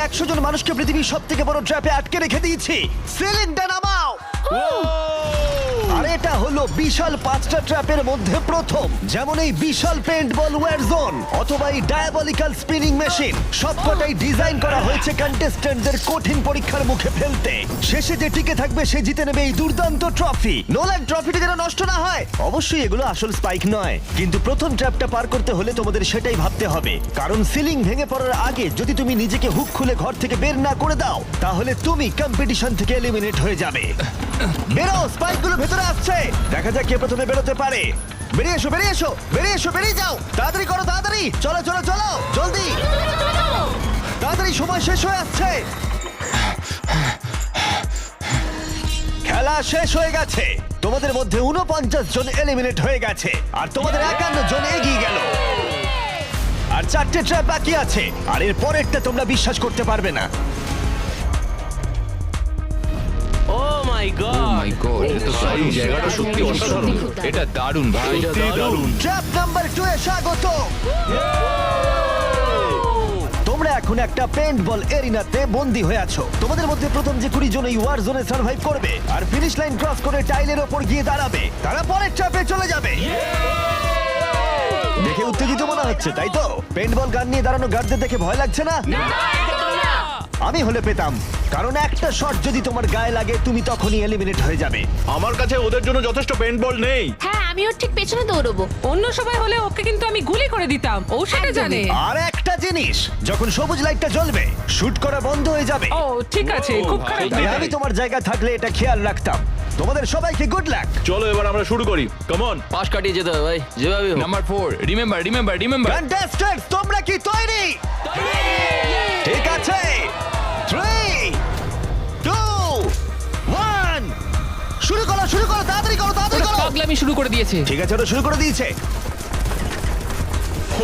100 জন মানুষকে পৃথিবীর সবথেকে বড় ট্র্যাপে আটকে রেখে দিয়েছি। সিলিংটা নামাও। আর এটা হলো বিশাল 5টা ট্র্যাপের মধ্যে প্রথম, যেমন এই বিশাল পেইন্টবল ওয়্যার জোন অথবা এই ডায়াবলিক্যাল স্পিনিং মেশিন। সবকটাই ডিজাইন করা হয়েছে কন্টেস্ট্যান্টদের কঠিন পরীক্ষার মুখে ফেলতে। শেষে যে টিকে থাকবে সে জিতে নেবে এই দুর্দান্ত ট্রফি। নোলান, ট্রফিটা যেন নষ্ট না হয়। অবশ্যই এগুলো আসল স্পাইক নয়, কিন্তু প্রথম ট্র্যাপটা পার করতে হলে তোমাদের সেটাই ভাবতে হবে, কারণ সিলিং ভেঙে পড়ার আগে যদি তুমি নিজেকে হুক খুলে ঘর থেকে বের না করে দাও তাহলে তুমি কম্পিটিশন থেকে এলিমিনেট হয়ে যাবে। বেরো, স্পাইকগুলো ভেতরে আসছে। দেখা যাক কে প্রথমে বেরোতে পারে। বেরিয়ে এসো, বেরিয়ে এসো, বেরিয়ে এসো, বেরিয়ে যাও। তাড়াতাড়ি করো, তাড়াতাড়ি। চলো চলো চলো, জলদি, তাড়াতাড়ি, সময় শেষ হয়ে আসছে। খেলা শেষ হয়ে গেছে। তোমাদের মধ্যে 49 জন এলিমিনেট হয়ে গেছে আর তোমাদের 51 জন এগিয়ে গেল। আর 4টে ট্র্যাপ বাকি আছে, আর এর পরেরটা তোমরা বিশ্বাস করতে পারবে না। ও মাই গড, এটা তো দারুণ, জায়গাটা সত্যি অসাধারণ। এটা দারুণ ভাই, সত্যি দারুণ। ট্র্যাপ নাম্বার 2 এ স্বাগত। তোমরা এখন একটা পেইন্টবল এরিনাতে বন্দী হয়ে আছো। তোমাদের মধ্যে প্রথম যে 20 জন এই ওয়ার জোনে সার্ভাইভ করবে আর ফিনিশ লাইন ক্রস করে টাইলের ওপর গিয়ে দাঁড়াবে, তারা পরের ট্র্যাপে চলে যাবে। দেখে উত্তেজিত মনে হচ্ছে, তাই তো? পেইন্টবল গান নিয়ে দাঁড়ানো গার্ডদের দেখে ভয় লাগছে না? আমি হলে পেতাম, কারণ একটা শট যদি তোমার গায়ে লাগে তুমি তখনই এলিমিনেট হয়ে যাবে। আমার কাছে ওদের জন্য যথেষ্ট পেইন্টবল নেই। হ্যাঁ, আমি ওর ঠিক পেছনে দৌড়বো। অন্য সবাই হলে ওকে কিন্তু আমি গুলি করে দিতাম, ও সেটা জানে। আর একটা জিনিস, যখন সবুজ লাইটটা জ্বলবে শুট করা বন্ধ হয়ে যাবে। ও ঠিক আছে, খুব খারাপ। তাই আমি তোমার জায়গায় থাকলে এটা খেয়াল রাখতাম। তোমাদের সবাইকে গুড লাক। চলো এবার আমরা শুরু করি, কাম অন। পাশ কাটিয়ে যেতে হবে ভাই, যেভাবে হোক। Number 4, remember. কন্টেস্ট্যান্টস, তোমরা কি তৈরি? ঠিক আছে, 3, 2, 1, শুরু করো, শুরু করো, তাড়াতাড়ি করো, তাড়াতাড়ি করো। পাগলামি শুরু করে দিয়েছে। ঠিক আছে, ওরা শুরু করে দিয়েছে।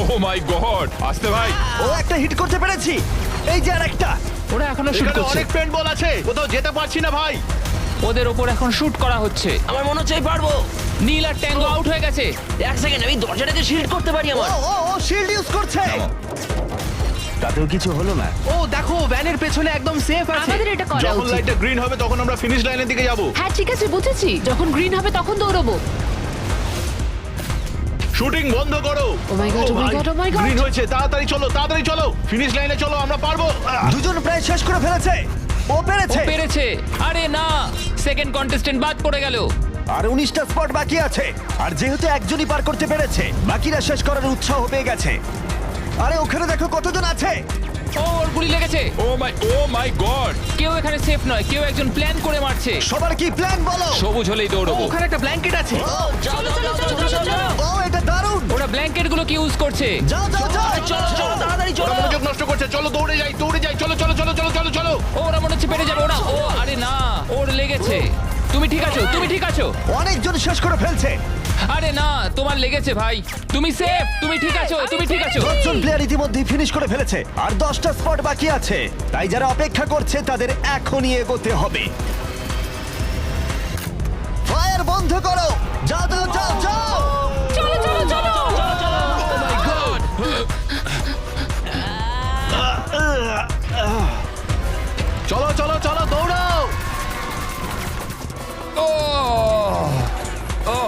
ও মাই গড, আস্তে ভাই। ও একটা হিট করতে পেরেছি। এই যে আরেকটা। ওরা এখনো শুট এখানে করছে। অনেক পেইন্টবল আছে, কোথাও যেতে পারছি না ভাই। ওদের ওপর এখন শুট করা হচ্ছে। আমার মনে হচ্ছে আমি পারবো। নীল আর ট্যাঙ্গো আউট হয়ে গেছে। এক সেকেন্ড, আমি দরজাটাকে শিল্ড করতে পারি ও আমার। ও ও শিল্ড ইউজ করছে। তাতেও কিছু হলো না। ও দেখো, ভ্যানের পেছনে একদম সেফ আছে। আমাদের এটা করা যখন উচিত। লাইটটা গ্রিন হবে তখন আমরা ফিনিশ লাইনের দিকে যাব। হ্যাঁ ঠিক আছে, বুঝেছি। যখন গ্রিন হবে তখন দৌড়বো। শুটিং বন্ধ করো। Oh my God, oh my God, oh my God. Green হয়েছে, তাড়াতাড়ি চলো, তাড়াতাড়ি চলো, ফিনিশ লাইনে চলো, আমরা পারবো। দুজন প্রায় শেষ করে ফেলেছে। ও ও পেরেছে। পেরেছে। আরে না, সেকেন্ড কন্টেস্ট্যান্ট বাদ পড়ে গেল। আর 19টা স্পট বাকি আছে, আর যেহেতু একজনই পার করতে পেরেছে বাকিরা শেষ করার উৎসাহ পেয়ে গেছে। আরে ওখানে দেখো কতজন আছে। ও, ওর গুলি লেগেছে। ও মাই গড, কেউ এখানে সেফ নয়, কেউ একজন প্ল্যান করে মারছে। সবার কি প্ল্যান বলো? সবুজ হলেই দৌড়বো। ওখানে একটা ব্ল্যাঙ্কেট আছে। চলো চলো চলো চলো চলো ও এটা দারুণ। ওরা ব্ল্যাঙ্কেট গুলো কি ইউজ করছে? যাও যাও যাও। চলো চলো তাড়াতাড়ি ওরা চলো। মনোযোগ নষ্ট করছে, চলো দৌড়ে যাই, দৌড়ে যাই, চলো চলো চলো চলো চলো চলো। ও, ওরা মনে হচ্ছে পেরে যাবে ওরা। ও আরে না, ওর লেগেছে। তুমি ঠিক আছো, তুমি ঠিক আছো। অনেকজন শেষ করে ফেলছে। আরে না, তোমার লেগেছে ভাই। তুমি সেফ, তুমি ঠিক আছো, তুমি ঠিক আছো। 10 জন প্লেয়ার ইতিমধ্যেই ফিনিশ করে ফেলেছে আর 10টা স্পট বাকি আছে। তাই যারা অপেক্ষা করছে তাদের এখনই এগোতে হবে। ফায়ার বন্ধ করো। যাও যাও যাও যাও। চলো চলো চলো। চলো চলো চলো দৌড়াও। ও ও,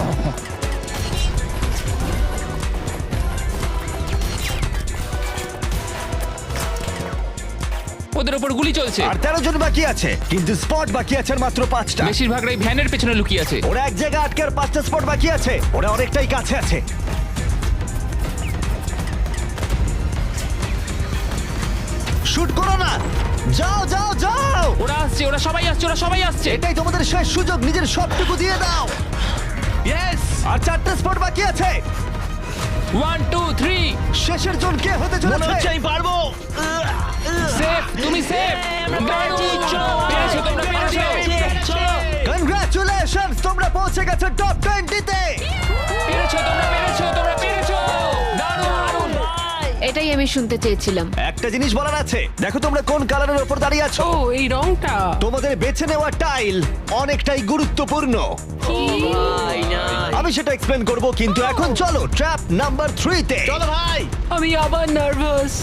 ওদের ওপর গুলি চলছে। আর 13 জন বাকি আছে, কিন্তু স্পট বাকি আছে আর মাত্র 5টা। বেশিরভাগরাই ভ্যানের পেছনে লুকিয়ে আছে। ওরা এক জায়গায় আটকে আর 5টা স্পট বাকি আছে। ওরা অনেকটাই কাছে আছে। শুট করো না। যাও যাও যাও। ওরা আসছে, ওরা সবাই আসছে, ওরা সবাই আসছে। এটাই তোমাদের শেষ সুযোগ, নিজের সবটুকু দিয়ে দাও। ইয়েস। আর 4টা স্পট বাকি আছে। 1 2 3, শেষের জন কে হতে মনে হচ্ছে চলেছে? আমি পারবো। সেফ, তুমি সেফ। পেরেছো, তোমরা পেরেছো। চলো। কনগ্রাচুলেশনস, তোমরা পৌঁছে গেছো টপ 20-তে। পেরেছো, তোমরা পেরেছো, তোমরা পেরেছো। দারুণ। এটাই আমি শুনতে চেয়েছিলাম। একটা জিনিস বলার আছে, দেখো তোমরা কোন কালারের উপর দাঁড়িয়ে আছো। ও এই রংটা। তোমাদের বেছে নেওয়া টাইল অনেকটাই গুরুত্বপূর্ণ। ভাই না। আমি সেটা এক্সপ্লেন করব, কিন্তু এখন চলো ট্র্যাপ নাম্বার 3 তে। চলো ভাই। আমি আবার নার্ভাস।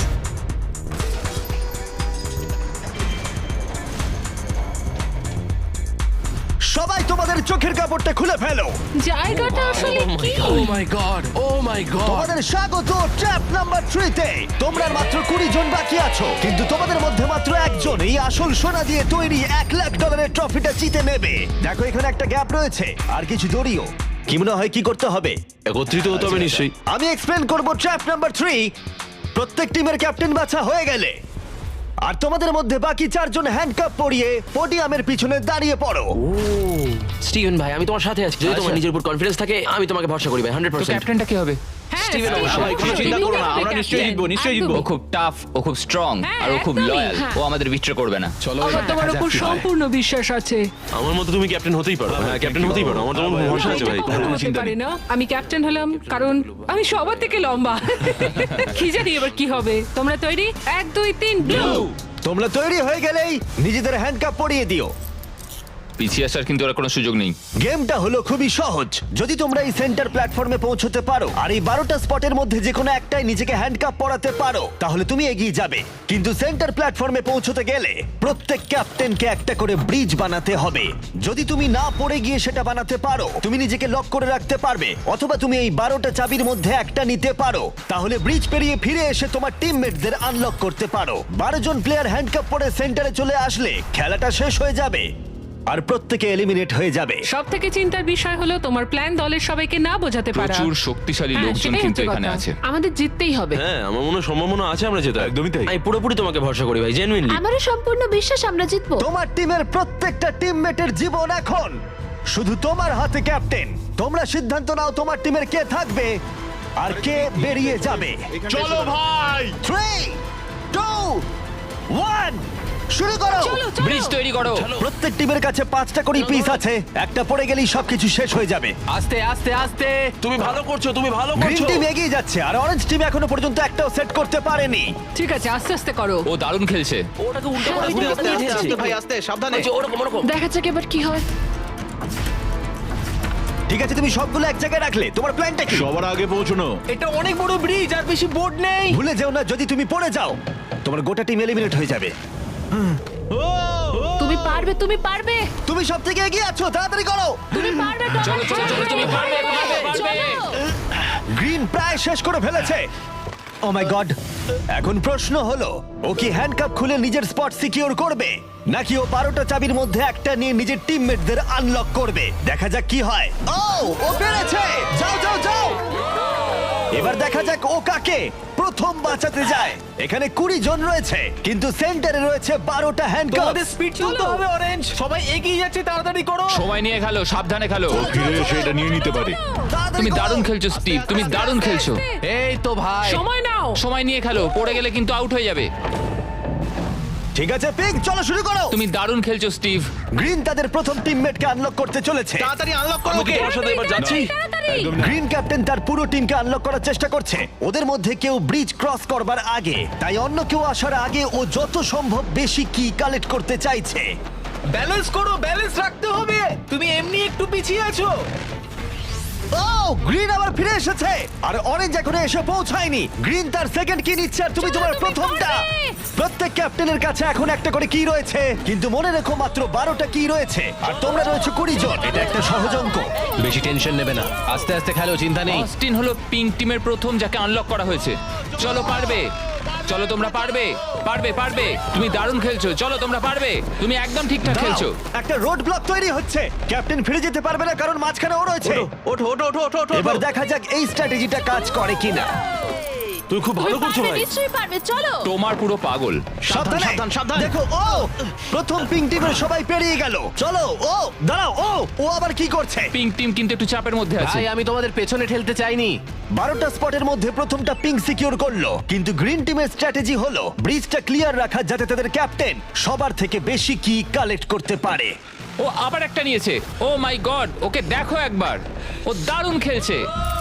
সবাই তোমাদের চোখের কাপড়টা খুলে ফেলো। জায়গাটা আসলে কি ও মাই গড ও মাই গড তোমাদের স্বাগত ট্র্যাপ নাম্বার 3 তে। তোমরা আর মাত্র 20 জন বাকি আছো, কিন্তু তোমাদের মধ্যে মাত্র একজন এই আসল সোনা দিয়ে তৈরি $1,00,000 ট্রফিটা জিতে নেবে। দেখো এখানে একটা গ্যাপ রয়েছে আর কিছু দড়িও। কি মনে হয় কি করতে হবে? একত্রিত হতে হবে নিশ্চয়ই। আমি এক্সপ্লেন করব ট্র্যাপ নাম্বার 3। প্রত্যেক টিমের ক্যাপ্টেন বাছা হয়ে গেলে আর তোমাদের মধ্যে বাকি 4 জন হ্যান্ডকাপ পরিয়ে পোডিয়ামের পিছনে দাঁড়িয়ে পড়ো। স্টিভেন ভাই আমি তোমার সাথে আছি যদি তোমার নিজের উপর কনফিডেন্স থাকে আমি তোমাকে ভরসা করি ভাই তো 100%। ক্যাপ্টেনটা কি হবে? হ্যাঁ, স্টিভেন স্টিভেন অবশ্যই। অবশ্যই। কোনো চিন্তা করো না, স্টিভেনই আমরা হবে নিশ্চয়ই জিতবো, captain, নিশ্চয়ই জিতবো। একদম। ও খুব টাফ, ও খুব স্ট্রং, হ্যাঁ, আর ও খুব একদমই, লয়াল। হ্যাঁ। ও আমাদের বিট্রে করবে না। চলো আমার তোমার উপর সম্পূর্ণ বিশ্বাস আছে। আমার মতো তুমি ক্যাপ্টেন হতেই পারো। হ্যাঁ ক্যাপ্টেন হতেই পারো, আমার তোমার ভরসা আছে এটা ভাই। কখনো হতে পারে না। আমি ক্যাপ্টেন হলাম কারণ আমি সবার থেকে লম্বা। কি জানি এবার কি হবে। তোমরা তৈরি? 1 2 3 ব্লু। তোমরা তৈরি হয়ে গেলেই নিজেদের হ্যান্ডকাপ পরিয়ে দিও। পিছিয়ে আসার কিন্তু ওর কোনো সুযোগ নেই। গেমটা হলো খুবই সহজ। যদি তোমরা এই সেন্টার প্ল্যাটফর্মে পৌঁছতে পারো আর এই 12টা স্পটের মধ্যে যে কোনো একটাই নিজেকে হ্যান্ডকাপ পরাতে পারো তাহলে তুমি এগিয়ে যাবে। কিন্তু সেন্টার প্ল্যাটফর্মে পৌঁছতে গেলে প্রত্যেক ক্যাপ্টেনকে একটা করে ব্রিজ বানাতে হবে। যদি তুমি না পড়ে গিয়ে সেটা বানাতে পারো তুমি নিজেকে লক করে রাখতে পারবে, অথবা তুমি এই 12টা চাবির মধ্যে একটা নিতে পারো। তাহলে ব্রিজ পেরিয়ে ফিরে এসে তোমার টিমমেটদের আনলক করতে পারো। 12 জন প্লেয়ার হ্যান্ডকাপ পরে সেন্টারে চলে আসলে খেলাটা শেষ হয়ে যাবে আর প্রত্যেকে এলিমিনেট হয়ে যাবে। সব থেকে চিন্তার বিষয় হলো তোমার প্ল্যান দলের সবাইকে না বোঝাতে পারা। প্রচুর শক্তিশালী হ্যাঁ, লোকজন সেটাই কিন্তু হচ্ছে এখানে কথা। আছে। আমাদের জিততেই হবে। হ্যাঁ আমার মনে হয় সম্ভাবনা আছে আমরা যেতে। একদমই তাই। আমি পুরোপুরি তোমাকে ভরসা করি ভাই জেনুইনলি। আমারও সম্পূর্ণ বিশ্বাস আমরা জিতবো। তোমার টিমের প্রত্যেকটা টিমমেটের জীবন এখন শুধু তোমার হাতে ক্যাপ্টেন। তোমরা সিদ্ধান্ত নাও তোমার টিমের কে থাকবে আর কে বেরিয়ে যাবে। চলো ভাই 3 2 1 শুরু করো। চলো চলো। ব্রিজ তৈরি করো। প্রত্যেক টিমের কাছে 5টা করে পিস আছে। একটা পড়ে গেলেই সবকিছু শেষ হয়ে যাবে। আস্তে আস্তে আস্তে তুমি ভালো করছো, তুমি ভালো গ্রিন করছো। টিম এগিয়ে যাচ্ছে আর অরেঞ্জ টিম এখনো পর্যন্ত একটাও সেট করতে পারেনি। ঠিক আছে আস্তে আস্তে করো। ও দারুণ খেলছে। ওটাকে উল্টো করে আস্তে ঘুরে আস্তে আসতে আস্তে ভাই আস্তে সাবধানে ওরকম ওরকম। দেখা যাক এবার কি হয়। ঠিক আছে তুমি সবগুলো এক জায়গায় রাখলে। তোমার প্ল্যানটা কি? সবার আগে পৌঁছানো। এটা অনেক বড় ব্রিজ আর বেশি বোর্ড নেই ভুলে যেও না যদি তুমি পড়ে যাও তোমার গোটা টিম এলিমিনেট হয়ে যাবে। তুমি পারবে তুমি পারবে তুমি সব থেকে এগিয়ে আছো, তাড়াতাড়ি করো। তুমি পারবে চলো, চলো, চলো, তুমি পারবে, পারবে, পারবে। গ্রিন প্রায় শেষ করে ফেলেছে। ও মাই গড। এখন প্রশ্ন হলো ও কি হ্যান্ডকাপ খুলে নিজের স্পট সিকিউর করবে নাকি ও 12টা চাবির মধ্যে একটা নিয়ে নিজের টিমমেটদের আনলক করবে। দেখা যাক কি হয়। ও পেরেছে। যাও যাও যাও। এবার দেখা যাক ও কাকে প্রথম বাঁচাতে যায়। এখানে 20 জন রয়েছে কিন্তু সেন্টারে রয়েছে 12টা হ্যান্ডকাপ। তোমাদের স্পিড চলতে হবে অরেঞ্জ সবাই এগিয়ে যাচ্ছে তাড়াতাড়ি করো সময় নিয়ে খেলো, সাবধানে খেলো। ফিরে এসে এটা নিয়ে নিতে পারে। তুমি দারুণ খেলছো স্টিভ, তুমি দারুণ খেলছো। এই তো ভাই সময় নাও। সময় নিয়ে খেলো, পড়ে গেলে কিন্তু আউট হয়ে যাবে। ঠিক আছে পিঙ্ক, চলো শুরু করো। তুমি দারুণ খেলছো স্টিভ। গ্রিন তাদের প্রথম টিমমেটকে আনলক করতে চলেছে। তাড়াতাড়ি আনলক করো আমি কি তোমার সাথে এবার যাচ্ছি? গ্রিন ক্যাপ্টেন তার পুরো টিমকে আনলক করার চেষ্টা করছে। ওদের মধ্যে কেউ ব্রিজ ক্রস করবার আগে, তাই অন্য কেউ আসার আগে ও যত সম্ভব বেশি কি কালেক্ট করতে চাইছে। ব্যালেন্স করো ব্যালেন্স রাখতে হবে তুমি এমনি একটু পিছিয়ে আছো ও গ্রিন আবার ফিরে এসেছে আর অরেঞ্জ এখনো এসে পৌঁছায়নি। গ্রিন তার সেকেন্ড কি নিচ্ছে আর তুমি চলো, তোমার তুমি প্রথমটা। পারবে। প্রত্যেক ক্যাপ্টেনের কাছে এখন একটা করে কি রয়েছে, কিন্তু মনে রেখো মাত্র 12টা কি রয়েছে আর তোমরা রয়েছে 20 জন। এটা একটা সহজ অঙ্ক। বেশি টেনশন নেবে না আস্তে আস্তে খেলো চিন্তা নেই অস্টিন হলো পিঙ্ক টিমের প্রথম যাকে আনলক করা হয়েছে। চলো পারবে, চলো তোমরা পারবে, পারবে পারবে। তুমি দারুণ খেলছো, চলো তোমরা পারবে। তুমি একদম ঠিকঠাক খেলছো। দাঁড়াও, একটা রোড ব্লক তৈরি হচ্ছে। ক্যাপ্টেন ফিরে যেতে পারবে না কারণ মাঝখানে ও রয়েছে। ওঠো ওঠো ওঠো ওঠো ওঠো। এবার দেখা যাক এই স্ট্র্যাটেজিটা কাজ করে কিনা। তুমি খুব ভালো করছো ভাই। নিশ্চয়ই পারবে চলো। তোমার পুরো পাগল। সাবধানে সাবধান, সাবধান। দেখো ও প্রথম পিঙ্ক টিমের সবাই পেরিয়ে গেল। চলো ও দাঁড়াও, ও আবার কি করছে? পিঙ্ক টিম কিন্তু একটু চাপের মধ্যে আছে। ভাই আমি তোমাদের পেছনে ঠেলতে চাইনি 12টা স্পটের মধ্যে প্রথমটা পিঙ্ক সিকিউর করলো, কিন্তু গ্রিন টিমের স্ট্র্যাটেজি হলো ব্রিজটা ক্লিয়ার রাখা যাতে তাদের ক্যাপ্টেন সবার থেকে বেশি কি কালেক্ট করতে পারে। ও আবার একটা নিয়েছে। ও মাই গড, ওকে দেখো একবার, ও দারুণ খেলছে।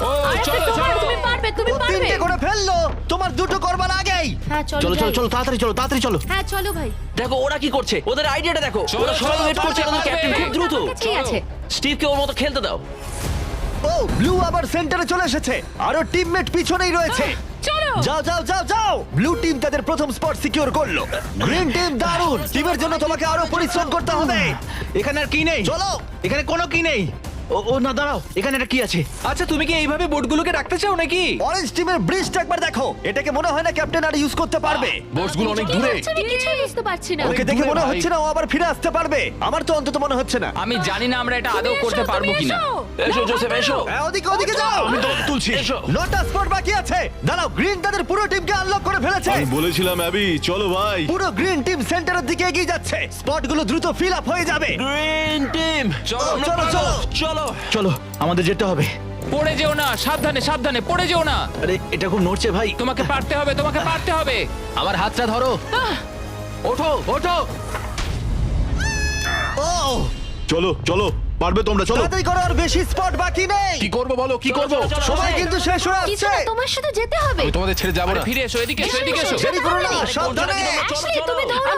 ও আরেকটা চলো তোমার, চলো। তুমি পারবে তুমি ও পারবে। 3টে করে ফেললো, তোমার 2টো করবার আগেই। হ্যাঁ চলো চলো চলো যাই। চলো তাড়াতাড়ি চলো তাড়াতাড়ি চলো। হ্যাঁ চলো ভাই। দেখো ওরা কি করছে, ওদের আইডিয়াটা দেখো। চলো, ওরা সবাই চলো, ওয়েট করছে পারবে, ওদের ক্যাপ্টেন খুব পারবে। দ্রুত। ঠিক আছে। স্টিভকে ওর মতো খেলতে দাও। ও ব্লু আবার সেন্টারে চলে এসেছে আর ওর টিমমেট পিছনেই রয়েছে। চলো যাও যাও যাও যাও ব্লু টিম তাদের প্রথম স্পট সিকিউর করলো গ্রিন টিম দারুণ টিমের জন্য তোমাকে আরো পরিশ্রম করতে হবে এখানে আর কি নেই চলো এখানে কোনো কি নেই ও না দাঁড়াও এখানে একটা কি আছে আচ্ছা তুমি কি এইভাবে বোটগুলোকে রাখতে চাও নাকি অরেঞ্জ টিমের ব্রিজটা একবার দেখো এটাকে মনে হয় না ক্যাপ্টেন আর ইউজ করতে পারবে বোটসগুলো অনেক কি দূরে হচ্ছে আমি কিছুই বুঝতে পারছি না ওকে দেখে দূরে মনে ভাই। হচ্ছে না ও আবার ফিরে আসতে পারবে আমার তো অন্তত মনে হচ্ছে না আমি জানি না আমরা এটা আদৌ করতে পারবো কিনা এসো জোসেফ এসো হ্যাঁ, ওদিকে ওদিকে যাও আমি তো তুলছি এসো নটা স্পট বাকি আছে দাঁড়াও গ্রিন তাদের পুরো টিমকে আনলক করে ফেলেছে আমি বলেছিলাম অ্যাবি চলো ভাই পুরো গ্রিন টিম সেন্টারের দিকে এগিয়ে যাচ্ছে স্পটগুলো দ্রুত ফিল আপ হয়ে যাবে গ্রিন টিম চলো চলো চলো চলো চলো আমাদের যেতে হবে পড়ে যেও না সাবধানে সাবধানে পড়ে যেও না আরে এটা খুব নড়ছে ভাই তোমাকে পারতে হবে তোমাকে পারতে হবে আমার হাতটা ধরো ওঠো ওঠো ও চলো চলো পারবে তোমরা চলো তাড়াতাড়ি করো আর বেশি স্পট বাকি নেই কি করবো বলো কি করবো সময় কিন্তু শেষ হয়ে কিছু আসছে না, তোমার সাথে যেতে হবে আমি তোমাদের ছেড়ে যাবো আরে না ফিরে এসো এদিকে এসো এদিকে এসো দেরি করো না সাবধানে Ashley, তুমি দৌড়াও।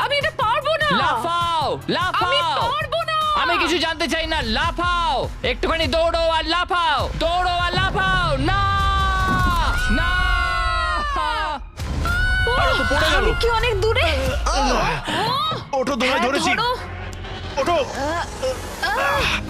আমি এটা পারবো না লাফাও আমি লাফাও পারবো না আমি কিছু জানতে চাই না লাফাও একটুখানি দৌড়ো আর লাফাও দৌড়ো আর লাফাও না না আমি কি অনেক দূরে ওঠো তোমায় ধরেছি ধরো। ওঠো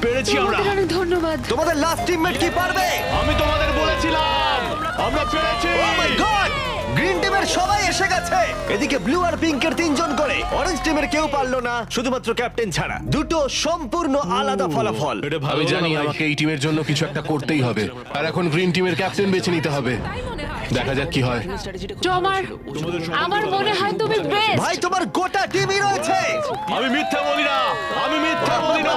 পেরেছি আমরা তোমাদের অনেক ধন্যবাদ তোমাদের লাস্ট টিমমেট কি পারবে আমি তোমাদের বলেছিলাম আমরা পেরেছি ও মাই গড গ্রিন টিমের সবাই এসে গেছে এদিকে ব্লু আর পিঙ্কের তিনজন করে অরেঞ্জ টিমের কেউ পারলো না শুধুমাত্র ক্যাপ্টেন ছাড়া দুটো সম্পূর্ণ আলাদা ফলাফল এটা ভালো আমি জানি আমাকে এই টিমের জন্য কিছু একটা করতেই হবে আর এখন গ্রিন টিমের ক্যাপ্টেন বেছে নিতে হবে দেখা যাক কি হয় তোমার আমার মনে হয় তুমি বেস্ট ভাই তোমার গোটা টিমই রয়েছে আমি মিথ্যা বলি না আমি মিথ্যা বলি না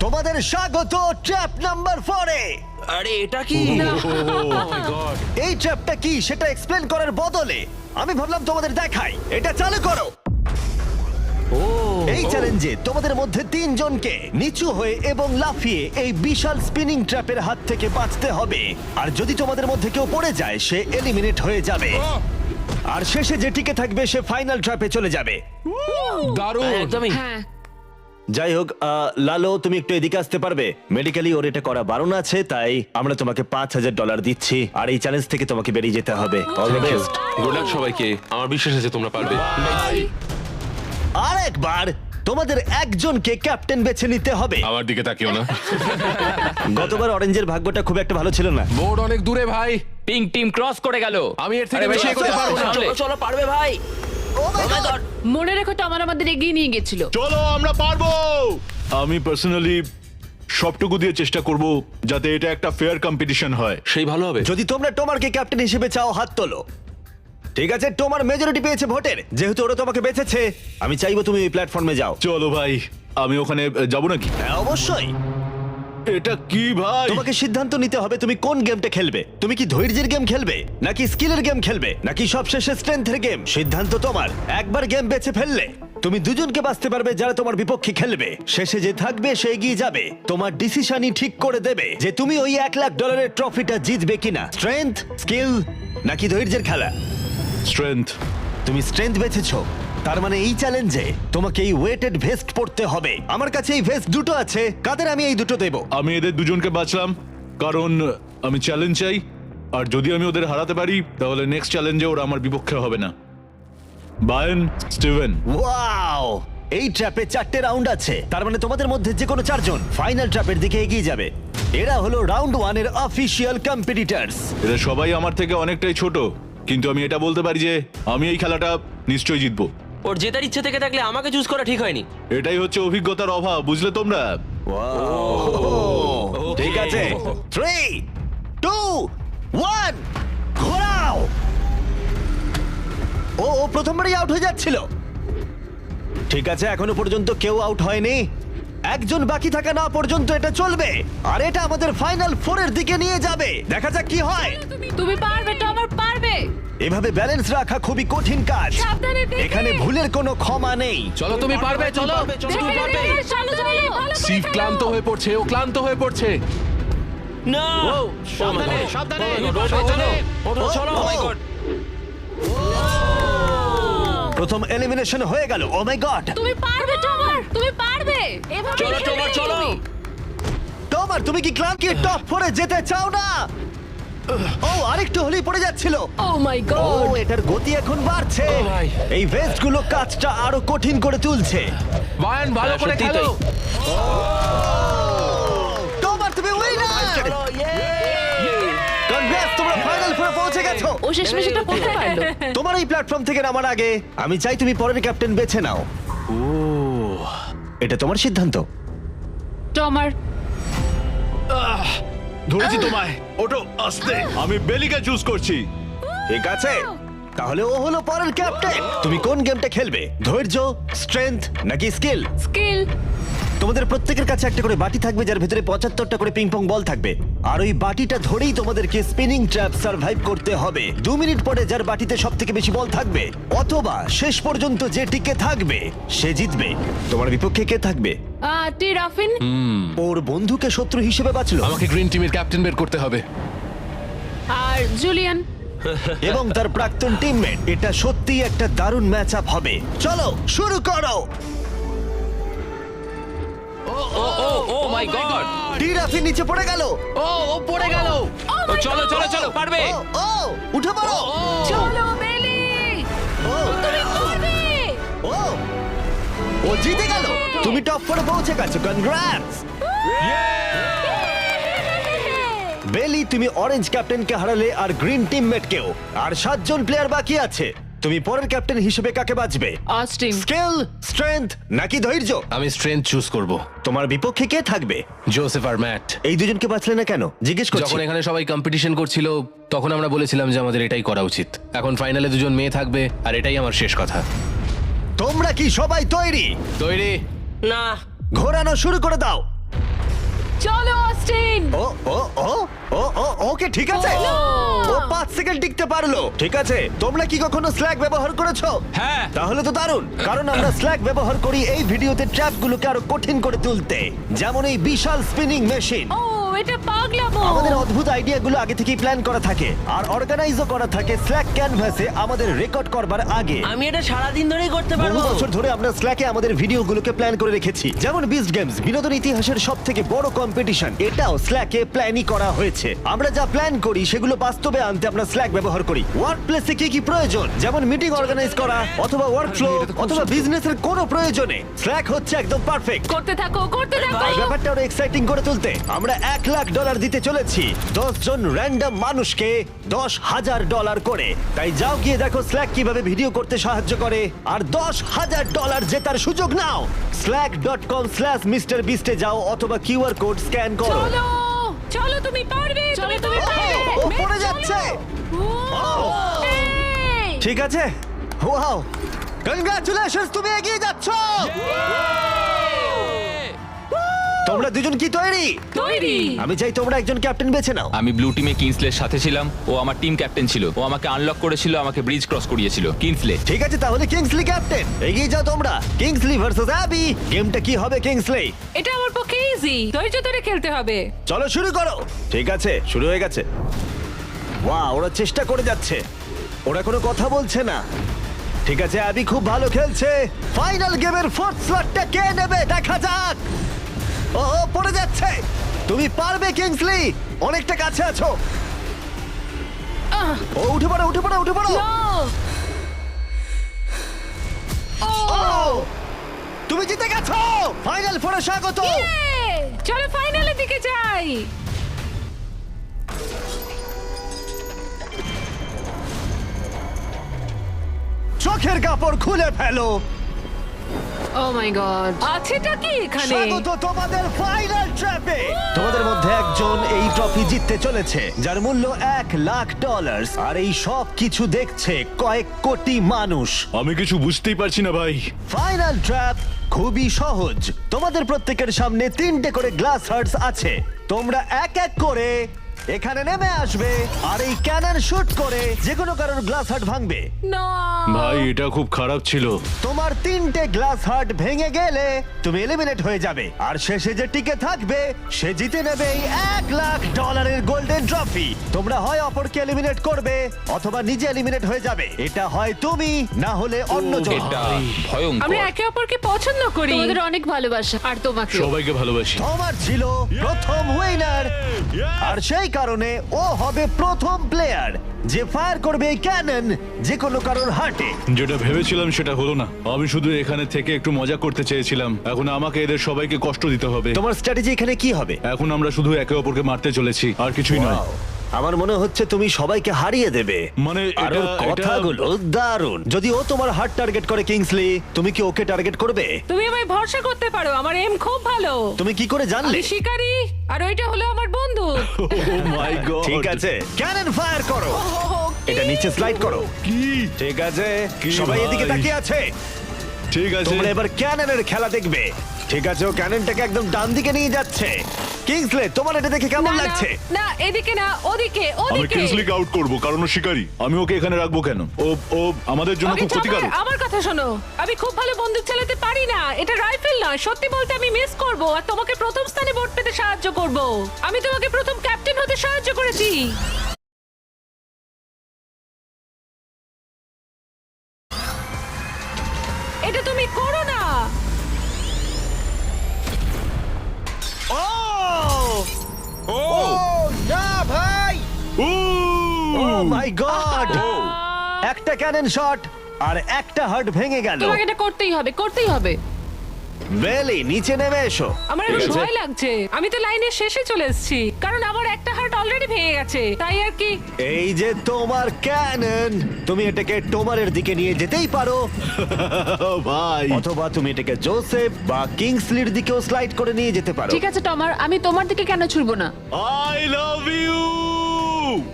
তোমাদের স্বাগত ট্র্যাপ নাম্বার 4 এ আরে এটা কি এই ট্র্যাপটা কি সেটা এক্সপ্লেন করার বদলে আমি ভাবলাম তোমাদের দেখাই এটা চালু করো এই চ্যালেঞ্জে তোমাদের মধ্যে তিনজনকে নিচু হয়ে এবং লাফিয়ে এই বিশাল স্পিনিং ট্র্যাপের হাত থেকে বাঁচতে হবে আর যদি তোমাদের মধ্যে কেউ পড়ে যায় সে এলিমিনেট হয়ে যাবে আর শেষে যে টিকে থাকবে সে ফাইনাল ট্র্যাপে চলে যাবে একদমই হ্যাঁ যাই হোক লালো তুমি একটু এদিকে আসতে পারবে মেডিকেলি ওর এটা করা বারণ আছে তাই আমরা তোমাকে $5,000 দিচ্ছি আর এই চ্যালেঞ্জ থেকে তোমাকে বেরিয়ে যেতে হবে all the best good luck সবাইকে আমার বিশ্বাস আছে তোমরা পারবে আর একবার তোমাদের একজনকে ক্যাপ্টেন বেছে নিতে হবে আমার দিকে তাকিও না গতবার অরেঞ্জের ভাগ্যটা খুব একটা ভালো ছিল না বোর্ড অনেক দূরে ভাই পিঙ্ক টিম ক্রস করে গেল আমি এর থেকে আরে বেশি ভাই, এগোতে পারবো না সামলে। চলো চলো পারবে ভাই Oh my God! মনে রেখো তো আমাদের এগিয়ে নিয়ে গেছিল চলো আমরা পারবো আমি পার্সোনালি সবটুকু দিয়ে চেষ্টা করব যাতে এটা একটা ফেয়ার কম্পিটিশন হয় সেই ভালো হবে যদি তোমরা টোমারকে ক্যাপ্টেন হিসেবে চাও হাত তোলো ঠিক আছে টোমার মেজরিটি পেয়েছে ভোটের যেহেতু ওরা তোমাকে বেঁচেছে আমি চাইবো তুমি এই প্ল্যাটফর্মে যাও চলো ভাই আমি ওখানে যাব নাকি হ্যাঁ অবশ্যই এটা কি ভাই তোমাকে সিদ্ধান্ত নিতে হবে তুমি কোন গেমটা খেলবে তুমি কি ধৈর্যের গেম খেলবে নাকি স্কিলের গেম খেলবে নাকি সবশেষে স্ট্রেংথের গেম সিদ্ধান্ত তোমার একবার গেম বেছে ফেললে তুমি দুজনকে বাঁচতে পারবে যারা তোমার বিপক্ষে খেলবে শেষে যে থাকবে সে এগিয়ে যাবে তোমার ডিসিশনই ঠিক করে দেবে যে তুমি ওই $1,00,000 ট্রফিটা জিতবে কিনা স্ট্রেংথ স্কিল নাকি ধৈর্যের খেলা স্ট্রেংথ তুমি স্ট্রেংথ বেছেছো তার মানে এই চ্যালেঞ্জে তোমাকে এই ওয়েটেড ভেস্ট পড়তে হবে আমার কাছে এই ভেস্ট দুটো আছে কাদের আমি এই দুটো দেবো আমি এদের দুজনকে বাঁচলাম কারণ আমি চ্যালেঞ্জ চাই আর যদি আমি ওদের হারাতে পারি তাহলে নেক্সট চ্যালেঞ্জে ওরা আমার বিপক্ষে হবে না বায়ন স্টিভেন ওয়াও এই ট্র্যাপে 4টে রাউন্ড আছে তার মানে তোমাদের মধ্যে যে কোনো 4 জন ফাইনাল ট্র্যাপের দিকে এগিয়ে যাবে এরা হলো রাউন্ড 1 এর অফিশিয়াল কম্পিটিটরস এরা সবাই আমার থেকে অনেকটাই ছোট কিন্তু আমি এটা বলতে পারি যে আমি এই খেলাটা নিশ্চয়ই জিতবো ওর জেতার ইচ্ছে থেকে থাকলে আমাকে চুজ করা ঠিক হয়নি এটাই হচ্ছে অভিজ্ঞতার অভাব বুঝলে তোমরা ঠিক আছে 3 2 1 ঘোরাও ও প্রথমবারই আউট হয়ে যাচ্ছিল ঠিক আছে এখনো পর্যন্ত কেউ আউট হয়নি একজন বাকি থাকা না পর্যন্ত এটা চলবে আর এটা আমাদের ফাইনাল 4 এর দিকে নিয়ে যাবে দেখা যাক কি হয় তুমি পারবে তোমার পারবে এভাবে ব্যালেন্স রাখা খুবই কঠিন কাজ সাবধানে দেখে। এখানে ভুলের কোনো ক্ষমা নেই চলো তুমি পারবে চলো তুমি পারবে চলো চলো ভালো করে সিভ ক্লান্ত হয়ে পড়ছে ও ক্লান্ত হয়ে পড়ছে না সাবধানে সাবধানে ওঠো চলো Oh my God! প্রথম এলিমিনেশন হয়ে গেল ও মাই গড তুমি পারবে তোমার তুমি পারবে এভাবে চলো খেলবে তোমার চলো তুমি। তোমার তুমি কি ক্লাবকে টপ 4 এ যেতে চাও না? ও আরেকটু হলেই পড়ে যাচ্ছিল। ও মাই ও গড এটার গতি এখন বাড়ছে। ও ভাই। এই ভেস্টগুলো কাজটা আরো কঠিন করে তুলছে। বায়ান ভালো করে সত্যিই খেলো। তাই। তোমার তুমি উইনার। কনগ্রেস, তোমরা ফাইনাল ফোরে পৌঁছে গেছো। ও শেষমেশ এটা করতে পারলো। তোমার এই প্ল্যাটফর্ম থেকে নামার আগে আমি চাই তুমি পরের ক্যাপ্টেন বেছে নাও। এটা তোমার সিদ্ধান্ত। টমার ধরেছি তোমায়। ওটো আস্তে। আমি বেলিকে চুজ করছি। ঠিক আছে, তাহলে ও হলো পরের ক্যাপ্টেন। তুমি কোন গেমটা খেলবে? ধৈর্য, স্ট্রেংথ নাকি স্কিল? স্কিল। তোমাদের প্রত্যেকের কাছে একটা করে বাটি থাকবে যার ভিতরে 75টা করে পিং পং বল থাকবে, আর ওই বাটিটা ধরেই তোমাদেরকে স্পিনিং ট্র্যাপ সার্ভাইভ করতে হবে। 2 মিনিট পরে যার বাটিতে সব থেকে বেশি বল থাকবে অথবা শেষ পর্যন্ত যে টিকে থাকবে সে জিতবে। তোমার বিপক্ষে কে থাকবে? টি রাফিন। ওর বন্ধুকে শত্রু হিসেবে বাঁচলো আমাকে গ্রিন টিমের ক্যাপ্টেন বের করতে হবে। আর জুলিয়ান। এবং তার প্রাক্তন টিমমেট। এটা সত্যি একটা দারুণ ম্যাচ আপ হবে। চলো শুরু করো। ও মাই গড টিরাফি নিচে পড়ে গেল। ও পড়ে গেল চলো চলো চলো পারবে ও উঠে পড়ো। চলো বেলি, ও, তুমি পারবে। ও ও জিতে গেল। তুমি টপ 4 এ পৌঁছে গেছো। কনগ্রাটস বেলি, তুমি অরেঞ্জ ক্যাপ্টেনকে হারালে আর গ্রিন টিমমেটকেও। আর 7 জন প্লেয়ার বাকি আছে। তুমি পরের ক্যাপ্টেন হিসেবে কাকে বাছবে? অস্টিন। স্কিল, স্ট্রেংথ নাকি ধৈর্য? আমি স্ট্রেংথ চুজ করব। তোমার বিপক্ষে কে থাকবে? জোসেফ আর ম্যাট। এই দুজনকে বাছলে না কেন জিজ্ঞেস করছি। যখন এখানে সবাই কম্পিটিশন করছিল তখন আমরা বলেছিলাম যে আমাদের এটাই করা উচিত। এখন ফাইনালে দুজন মেয়ে থাকবে আর এটাই আমার শেষ কথা। তোমরা কি সবাই তৈরি? তৈরি? না ঘোরানো শুরু করে দাও। চলো অস্টিন। ও ও ও ও ও ওকে ঠিক আছে। ও। ও 5 সেকেন্ড টিকতে পারলো। ঠিক আছে, তোমরা কি কখনো স্ল্যাগ ব্যবহার করেছো? হ্যাঁ। তাহলে তো দারুণ, কারণ আমরা স্ল্যাগ ব্যবহার করি এই ভিডিওতে ট্র্যাপগুলোকে আরো কঠিন করে তুলতে। যেমন এই বিশাল স্পিনিং মেশিন। ও এটা পাগলামো। আমাদের অদ্ভুত আইডিয়াগুলো আগে থেকেই প্ল্যান করা থাকে আর অর্গানাইজও করা থাকে স্ল্যাক ক্যানভাসে আমাদের রেকর্ড করবার আগে। আমি এটা সারাদিন ধরেই করতে বহু পারবো। বছর ধরে আমরা স্ল্যাকে আমাদের ভিডিওগুলোকে প্ল্যান করে রেখেছি। যেমন বিস্ট গেমস, বিনোদন ইতিহাসের সবথেকে বড় কম্পিটিশন, এটাও স্ল্যাকে প্ল্যানই করা হয়েছে। আমরা যা প্ল্যান করি সেগুলো বাস্তবে আনতে আমরা স্ল্যাক ব্যবহার করি। ওয়ার্ক প্লেসে কি কি প্রয়োজন, যেমন মিটিং অর্গানাইজ করা অথবা ওয়ার্ক ফ্লো অথবা বিজনেসের কোনো প্রয়োজনে স্ল্যাক হচ্ছে একদম পারফেক্ট। করতে থাকো করতে থাকো। এই ব্যাপারটা আরো এক্সাইটিং করে তুলতে আমরা $1,00,000 দিতে চলেছি 10 জন র্যান্ডম মানুষকে $10,000 করে। তাই যাও গিয়ে দেখো স্ল্যাক কিভাবে ভিডিও করতে সাহায্য করে আর $10,000 জেতার সুযোগ নাও। slack.com/MrBeast এ যাও অথবা কিউআর কোড স্ক্যান করো। চলো চলো তুমি পারবে। চলো তুমি পারবে। ও পড়ে যাচ্ছে। এই, ঠিক আছে, ওয়াও, কনগ্রাচুলেশনস, তুমি এগিয়ে যাচ্ছ। তোমরা দুজন কি তৈরি? তৈরি। আমি চাই তোমরা একজন ক্যাপ্টেন বেছে নাও। আমি ব্লু টিমে কিংসলের সাথে ছিলাম। ও আমার টিম ক্যাপ্টেন ছিল। ও আমাকে আনলক করেছিল, আমাকে ব্রিজ ক্রস করিয়েছিল। কিংসলে। ঠিক আছে, তাহলে কিংসলি ক্যাপ্টেন। এগিয়ে যাও তোমরা। Kingsley versus Abby. গেমটা কি হবে কিংসলি? এটা আমার পক্ষে ইজি। ধৈর্য ধরে খেলতে হবে। চলো শুরু করো। ঠিক আছে, শুরু হয়ে গেছে। ওয়াও, ওরা চেষ্টা করে যাচ্ছে, ওরা কোনো কথা বলছে না। ঠিক আছে, অ্যাবি খুব ভালো খেলছে। ফাইনাল গেমের 4th স্লটটা কে নেবে দেখা যাক। ও ও, পড়ে যাচ্ছে। তুমি পারবে কিংসলি, অনেকটা কাছে আছো। ও উঠে পড়ো উঠে পড়ো উঠে পড়ো। ও তুমি জিতে গেছো। ফাইনাল ফোরে স্বাগত। চলো ফাইনালের দিকে যাই। চোখের কাপড় খুলে ফেলো। ও মাই গড, আছেটা কি এখানে? স্বাগত তোমাদের ফাইনাল ট্র্যাপে। তোমাদের মধ্যে একজন এই ট্রফি জিততে চলেছে যার মূল্য $1,00,000 আর এই সব কিছু দেখছে কয়েক কোটি মানুষ। আমি কিছু বুঝতেই পারছি না ভাই। ফাইনাল ট্র্যাপ খুবই সহজ। তোমাদের প্রত্যেকের সামনে 3টে করে গ্লাস হার্টস আছে। তোমরা এক এক করে এখানে নেমে আসবে আর এই ক্যানন শুট করে যে কোনো কারোর গ্লাস হার্ট ভাঙবে। না ভাই এটা খুব খারাপ ছিল। তোমার 3টে গ্লাস হার্ট ভেঙে গেলে তুমি এলিমিনেট হয়ে যাবে আর শেষে যে টিকে থাকবে সে জিতে নেবে এই $1,00,000 গোল্ডেন ট্রফি। তোমরা হয় অপরকে এলিমিনেট করবে অথবা নিজে এলিমিনেট হয়ে যাবে। এটা হয় তুমি না হলে অন্যজন। এটা আমরা ভয়ঙ্কর। একে অপরকে পছন্দ করি। তোমাদের অনেক ভালোবাসা আর তোমাকে সবাইকে ভালোবাসি। তোমার ছিল প্রথম উইনার আর সেই কারণে ও হবে প্রথম প্লেয়ার যে ফায়ার করবে এই ক্যানন যে কোনো কারোর হার্টে। যেটা ভেবেছিলাম সেটা হলো না। আমি শুধু এখানে থেকে একটু মজা করতে চেয়েছিলাম। এখন আমাকে এদের সবাইকে কষ্ট দিতে হবে। তোমার স্ট্র্যাটেজি এখানে কি হবে? এখন আমরা শুধু একে অপরকে মারতে চলেছি, আর কিছুই নয়। Wow, আমার মনে হচ্ছে তুমি সবাইকে হারিয়ে দেবে। মানে আর ওর কথাগুলো দারুণ। যদি ও তোমার হার্ট টার্গেট করে কিংসলি, তুমি কি ওকে টার্গেট করবে? তুমি আমায় ভরসা করতে পারো, আমার এম খুব ভালো। তুমি কি করে জানলে? আমি শিকারী আর ওইটা হলো আমার বন্ধু। ও মাই গড। ঠিক আছে, ক্যানন ফায়ার করো। এটা নিচে স্লাইড করো। কি? ঠিক আছে, কি সবাই ভাই? এদিকে তাকিয়ে আছে। ঠিক আছে। তোমরা এবার ক্যাননের খেলা দেখবে। ঠিক আছে, ও ক্যাননটাকে একদম ডান দিকে নিয়ে যাচ্ছে। কিংসলে, তোমার এটা দেখে কেমন না, না, লাগছে? না এদিকে না, ওদিকে আমি ওদিকে। কিংসলিকে আউট করব কারণ ও শিকারী। আমি ওকে এখানে রাখবো কেন? ও ও আমাদের জন্য আগে খুব ক্ষতিকারক। আমার কথা শোনো, আমি খুব ভালো বন্দুক চালাতে পারি না। এটা রাইফেল নয়। সত্যি বলতে আমি মিস করব আর তোমাকে প্রথম স্থানে ভোট পেতে সাহায্য করব। আমি তোমাকে প্রথম ক্যাপ্টেন হতে সাহায্য করেছি। এটা তুমি করো না। ও! ও না ভাই! ও মাই গড! একটা ক্যানন শট আর একটা হার্ট ভেঙে গেল। তোমাকে এটা করতেই হবে, করতেই হবে। বেলি, নিচে নেমে এসো। আমার এখন ভয় লাগছে। আমি তো লাইনের শেষে চলে এসেছি কারণ আমার একটা হার্ট অলরেডি ভেঙে গেছে, তাই আর কি। এই যে তোমার ক্যানন, তুমি এটাকে টোমারের দিকে নিয়ে যেতেই পারো ভাই অথবা তুমি এটাকে জোসেফ বা কিংসলির দিকেও স্লাইড করে নিয়ে যেতে পারো। ঠিক আছে টমার, আমি তোমার দিকে কেন ছুড়বো না? I love you.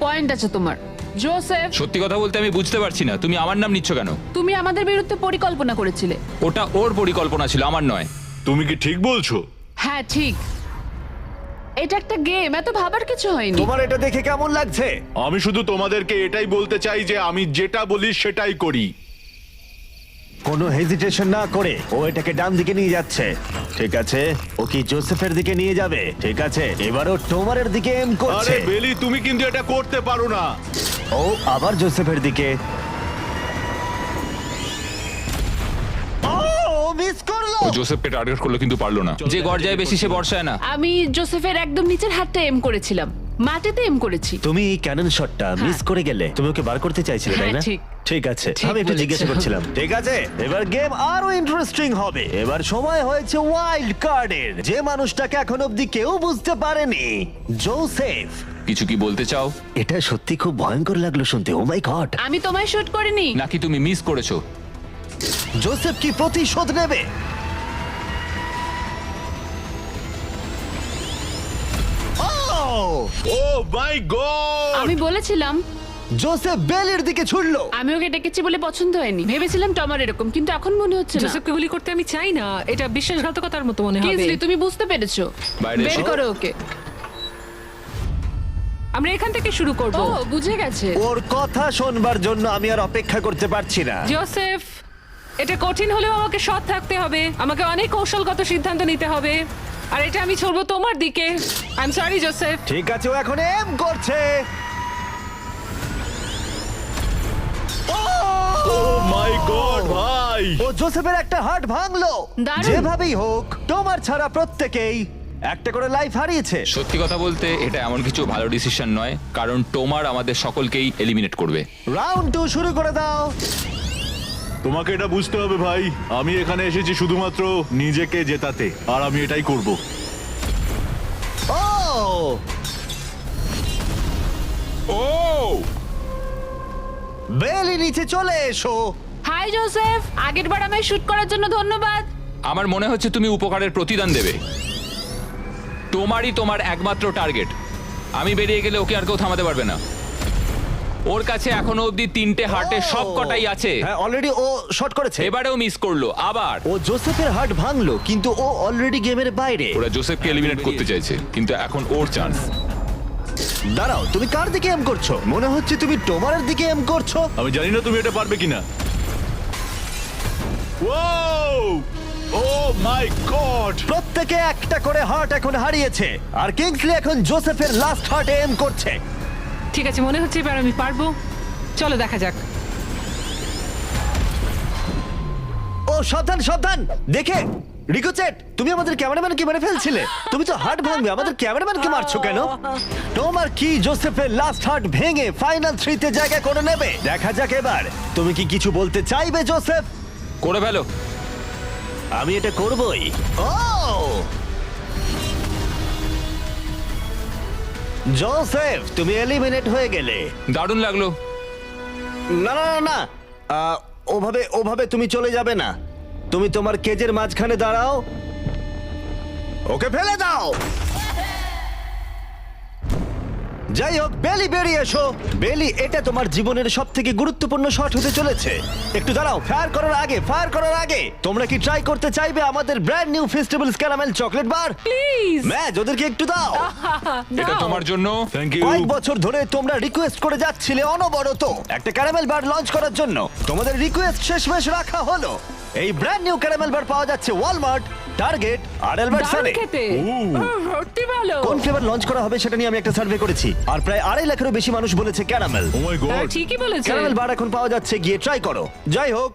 পয়েন্ট আছে তোমার। জোসেফ, সত্যি কথা বলতে আমি বুঝতে পারছি না তুমি আমার নাম নিচ্ছ কেন। তুমি আমাদের বিরুদ্ধে পরিকল্পনা করেছিলে। ওটা ওর পরিকল্পনা ছিল, আমার নয়। তুমি কি ঠিক বলছো? হ্যাঁ ঠিক। এটা একটা গেম, এত ভাবার কিছু হয়নি। তোমার এটা দেখে কেমন লাগছে? আমি শুধু তোমাদেরকে এটাই বলতে চাই যে আমি যেটা বলি সেটাই করি। কোনো হেজিটেশন না করে ও এটাকে ডান দিকে নিয়ে যাচ্ছে। ঠিক আছে, ও কি জোসেফের দিকে নিয়ে যাবে? ঠিক আছে, এবারও টোমারের দিকে এম করছে। আরে বেলি, তুমি কিন্তু এটা করতে পারো না। ও আবার জোসেফের দিকে। ও মিস করলো। ও জোসেফকে টার্গেট করলো কিন্তু পারলো না। যে গর্জায় বেশি সে বর্ষায় না। আমি জোসেফের একদম নিচের হাতটা এম করেছিলাম, মাটিতে এম করেছি। তুমি এই ক্যানন শটটা মিস করে গেলে। তুমি ওকে বার করতে চাইছিলে, তাই না? হ্যাঁ, ঠিক। ঠিক আছে, ঠিক আমি একটু বলেছো। জিজ্ঞাসা করছিলাম। ঠিক আছে, এবার গেম আরো ইন্টারেস্টিং হবে। এবার সময় হয়েছে ওয়াইল্ড কার্ডের। যে মানুষটাকে এখন অব্দি কেউ বুঝতে পারেনি, জোসেফ। কিছু কি বলতে চাও এটা সত্যি খুব ভয়ঙ্কর লাগলো শুনতে। ও মাই গড! আমি তোমায় শুট করিনি। নাকি তুমি মিস করেছো? জোসেফ কি প্রতিশোধ নেবে? ও মাই গড! আমি বলেছিলাম জোসেফ বেলের দিকে ছুড়লো। আমি ওকে ডেকেছি বলে পছন্দ হয়নি। ভেবেছিলাম টমার এরকম, কিন্তু এখন মনে হচ্ছে না। জোসেফকে গুলি করতে আমি চাই না। এটা বিশ্বাসঘাতকতার মতো মনে হবে। কিংসলি, তুমি বুঝতে পেরেছো? বাইরে বের এসো। করো ওকে। আমরা এখান থেকে শুরু করব। ও বুঝে গেছে। ওর কথা শোনবার জন্য আমি আর অপেক্ষা করতে পারছি না। জোসেফ, এটা কঠিন হলেও আমাকে সৎ থাকতে হবে। আমাকে অনেক কৌশলগত সিদ্ধান্ত নিতে হবে। আর এটা আমি ছড়বো তোমার দিকে। I am sorry Joseph. ঠিক আছে, ও এখন এম করছে। ও মাই গড ভাই! ও জোসেফের একটা হার্ট ভাঙলো। দারুণ। যেভাবেই হোক, তোমার ছাড়া প্রত্যেকেই একটা করে লাইফ হারিয়েছে। সত্যি কথা বলতে এটা এমন কিছু ভালো ডিসিশন নয়, কারণ টোমার আমাদের সকলকেই এলিমিনেট করবে। রাউন্ড 2 শুরু করে দাও। তোমাকে এটা বুঝতে হবে ভাই, আমি এখানে এসেছি শুধুমাত্র নিজেকে জেতাতে, আর আমি এটাই করব। ও ও বেলি, নিচে চলে এসো। হাই জোসেফ, আগের বার আমায় শুট করার জন্য ধন্যবাদ। আমার মনে হচ্ছে তুমি উপকারের প্রতিদান দেবে। টোমারই তোমার একমাত্র টার্গেট। আমি বেরিয়ে গেলে ওকে আর কেউ থামাতে পারবে না। ওর কাছে এখনো অবধি 3টে হার্টের সব কটাই আছে। হ্যাঁ, অলরেডি ও শট করেছে। এবারেও মিস করলো আবার। ও জোসেফের হার্ট ভাঙলো, কিন্তু ও অলরেডি গেমের বাইরে। ওরা জোসেফকে এলিমিনেট করতে চাইছে, কিন্তু এখন ওর চান্স। দাঁড়াও, তুমি কার দিকে এম করছো? মনে হচ্ছে তুমি টোমারের দিকে এম করছো। আমি জানি না তুমি এটা পারবে কিনা। ও মাই গড! প্রত্যেকে একটা করে হার্ট এখন হারিয়েছে, আর কিংসলি এখন জোসেফের লাস্ট হার্টে এম করছে। ঠিক আছে, মনে হচ্ছে এবার আমি পারবো। চলো দেখা যাক। ও সাবধান সাবধান, দেখে রিকোচেট, তুমি আমাদের ক্যামেরাম্যানকে মেরে ফেলছিলে। তুমি তো হার্ট ভাঙবে, আমাদের ক্যামেরাম্যানকে মারছো কেন? তোমার কি জোসেফের লাস্ট হার্ট ভেঙে ফাইনাল 3-তে জায়গা করে নেবে? দেখা যাক এবার। তুমি কি কিছু বলতে চাইবে জোসেফ? করে ফেলো। আমি এটা করবই। ও জোসেফ, তুমি এলিমিনেট হয়ে গেলে। দারুণ লাগলো। না না না না, ওভাবে ওভাবে তুমি চলে যাবে না। তুমি তোমার কেজের মাঝখানে দাঁড়াও, ওকে ফেলে দাও। যাই হোক, বেলি বেরিয়ে এসো। বেলি, এটা তোমার জীবনের সব থেকে গুরুত্বপূর্ণ শট হতে চলেছে। একটু দাঁড়াও, ফায়ার করার আগে তোমরা কি ট্রাই করতে চাইবে আমাদের brand new festivals caramel chocolate bar? Please. Match ওদেরকে একটু দাও। এটা তোমার জন্য। Thank you. কয়েক বছর ধরে তোমরা রিকোয়েস্ট করে যাচ্ছিলে অনবরত একটা ক্যারামেল বার লঞ্চ করার জন্য। তোমাদের রিকোয়েস্ট শেষমেশ রাখা হলো। এই ব্র্যান্ড নিউ ক্যারামেল বার পাওয়া যাচ্ছে ওয়ালমার্ট, টার্গেট আর অ্যালবার্টসনে। খেতে সত্যি ভালো। কোন ফ্লেভার লঞ্চ করা হবে সেটা নিয়ে আমি একটা সার্ভে করেছি, আর প্রায় 2.5 লাখেরও বেশি মানুষ বলেছে ক্যারামেল। ও মাই হ্যাঁ, গড! ঠিকই বলেছে। ক্যারামেল বার এখন পাওয়া যাচ্ছে, গিয়ে ট্রাই করো। যাই হোক,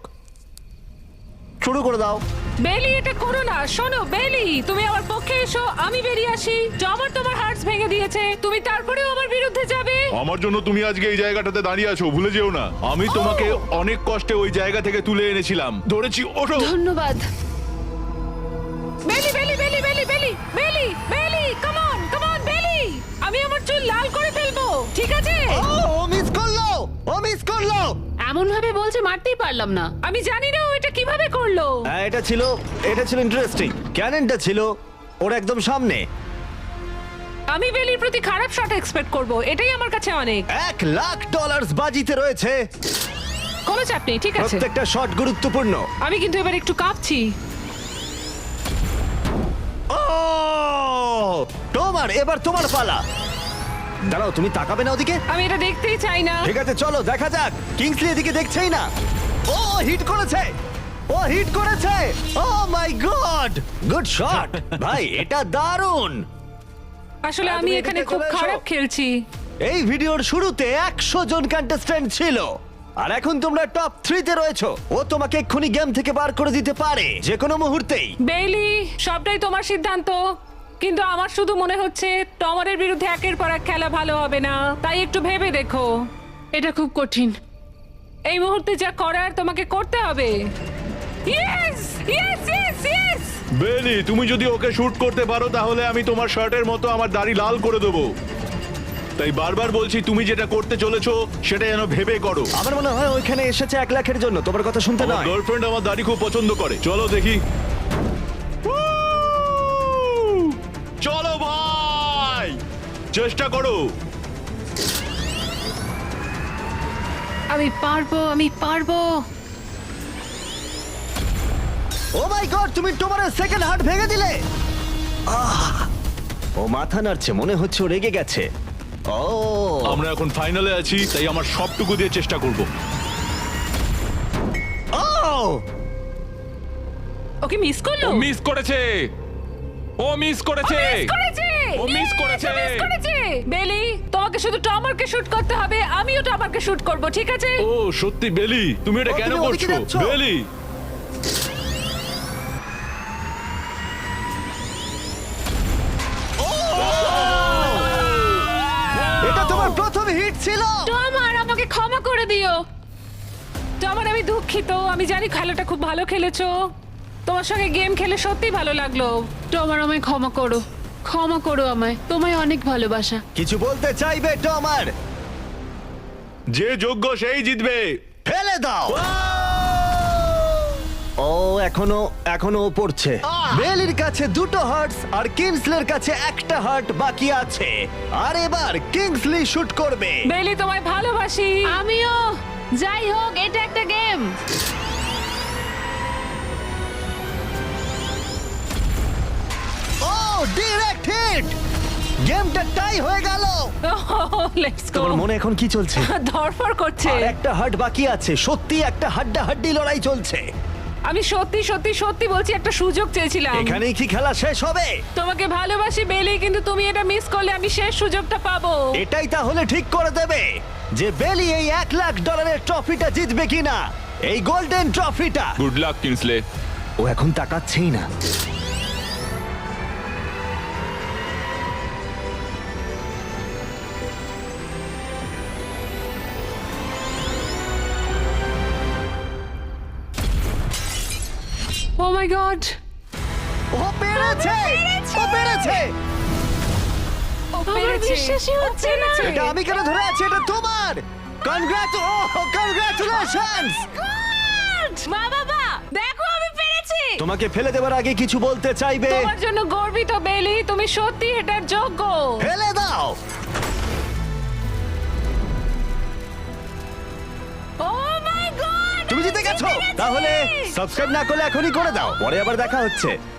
শুরু করে দাও। বেলি, এটা করো না। শোনো বেলি, তুমি আমার পক্ষে এসো, আমি বেরিয়ে আসি। আমার তোমার হার্টস ভেঙে দিয়েছে, তুমি তারপরেও আমার বিরুদ্ধে যাবে? আমার জন্য তুমি আজকে এই জায়গাটাতে দাঁড়িয়ে আছো, ভুলে যেও না। আমি তোমাকে অনেক কষ্টে ওই জায়গা থেকে তুলে এনেছিলাম, ধরেছি। ওঠো। ধন্যবাদ। বেলি বেলি বেলি বেলি বেলি বেলি বেলি, কাম অন কাম অন বেলি। আমি আমার চুল লাল করে ফেলবো, ঠিক আছে? ও মিস করলো। এমন ভাবে বলছে মারতেই পারলাম না। আমি জানি না ও এটা কিভাবে করলো। হ্যাঁ, এটা ছিল ইন্টারেস্টিং। ক্যাননটা ছিল ওর একদম সামনে। আমি বেলির প্রতি খারাপ শট এক্সপেক্ট করব, এটাই আমার কাছে অনেক। $1,00,000 বাজিতে রয়েছে। কোনো চাপ নেই, ঠিক আছে। প্রত্যেকটা শট গুরুত্বপূর্ণ। আমি কিন্তু এবার একটু কাঁপছি। ও এবার তোমার পালা। দাঁড়াও, তুমি তাকাবে না ওদিকে? আমি এটা দেখতেই চাই না। ঠিক আছে, চলো দেখা যাক। কিংসলি এদিকে দেখছেই না। ও হিট করেছে। ও মাই গড, গুড শট ভাই, এটা দারুণ। আসলে আমি তুমি এখানে এদিকে খুব চলে এসো। খারাপ খেলছি। এই ভিডিওর শুরুতে 100 জন কন্টেস্ট্যান্ট ছিল, আর এখন তোমরা টপ 3-তে রয়েছো। ও তোমাকে এক্ষুনি গেম থেকে বার করে দিতে পারে যে কোনো মুহূর্তেই। বেইলি, সবটাই তোমার সিদ্ধান্ত, কিন্তু আমার শুধু মনে হচ্ছে টমারের বিরুদ্ধে একের পর এক খেলা ভালো হবে না, তাই একটু ভেবে দেখো। এটা খুব কঠিন। এই মুহূর্তে যা করার তোমাকে করতে হবে। Yes yes yes yes. বেলি, তুমি যদি ওকে শুট করতে পারো তাহলে আমি তোমার শার্টের মতো আমার দাড়ি লাল করে দেবো। তাই বারবার বলছি, তুমি যেটা করতে চলেছো সেটা যেন ভেবে করো। আমার মনে হয় ওইখানে এসেছে 1 লাখের জন্য, তোমার কথা শুনতে আমার নয়। গার্লফ্রেন্ড আমার দাড়ি খুব পছন্দ করে। চলো দেখি। চলো ভাই, চেষ্টা করো। আমি পারবো। ও মাই গড, তুমি তোমার সেকেন্ড হার্ট ভেঙে দিলে। ও মাথা নাড়ছে, মনে হচ্ছে ও রেগে গেছে। ও আমরা এখন ফাইনালে আছি, তাই আমার সবটুকু দিয়ে চেষ্টা করব। ও ওকে মিস করলো। ও মিস করেছে। ও মিস করেছে। বেলি, তোমাকে শুধু টমারকে শুট করতে হবে, আমিও টমারকে শুট করব, ঠিক আছে? ও সত্যি বেলি, তুমি এটা ও, কেন তুমি ওদিকে করছো? যাচ্ছ? বেলি, এটা তোমার প্রথম হিট ছিল। টমার, আমাকে ক্ষমা করে দিও। টমার, আমি দুঃখিত। আমি জানি খেলাটা খুব ভালো খেলেছো, তোমার সঙ্গে গেম খেলে সত্যি ভালো লাগলো। তোমার আমায় ক্ষমা করো আমায়। তোমায় অনেক ভালোবাসা। কিছু বলতে চাইবে টমার? যে যোগ্য সেই জিতবে। ফেলে দাও। ও এখনো ও পড়ছে। বেলির কাছে 2টো হার্টস আর কিংসলের কাছে 1টা হার্ট বাকি আছে, আর এবার কিংসলি শুট করবে। বেলি, তোমায় ভালোবাসি। আমিও। যাই হোক, এটা একটা গেম। ও ডিরেক্ট হিট। গেমটা টাই হয়ে গেল। লেটস গো তোমার মনে এখন কি চলছে? ধরফর করছে। আর একটা হাট বাকি আছে, সত্যি একটা হাড্ডাহাড্ডি লড়াই চলছে। আমি সত্যি সত্যি সত্যি বলছি, একটা সুযোগ চেয়েছিলাম। এখানেই কি খেলা শেষ হবে? তোমাকে ভালোবাসি বেলি, কিন্তু তুমি এটা মিস করলে আমি শেষ সুযোগটা পাবো। এটাই তাহলে ঠিক করে দেবে যে বেলি এই $1,00,000 ট্রফিটা জিতবে কিনা, এই গোল্ডেন ট্রফিটা। Good luck Kingsley. ও এখন তাকাচ্ছেই না। ও মাই গড, ও পেরেছে, ও পেরেছে। আমার বিশ্বাসই হচ্ছে না। এটা আমি কেন ধরে আছি? এটা তোমার। কনগ্রাচুলেশনস। মা বাবা, দেখো আমি পেরেছি। তোমাকে ফেলে দেওয়ার আগে কিছু বলতে চাইবে? তোমার জন্য গর্বিত বেলি, তুমি সত্যি এটার যোগ্য। ফেলে দাও। ও মাই গড, তুমি জিতে গেছো। তাহলে সাবস্ক্রাইব না করলে এখনই করে দাও, পরে আবার দেখা হচ্ছে।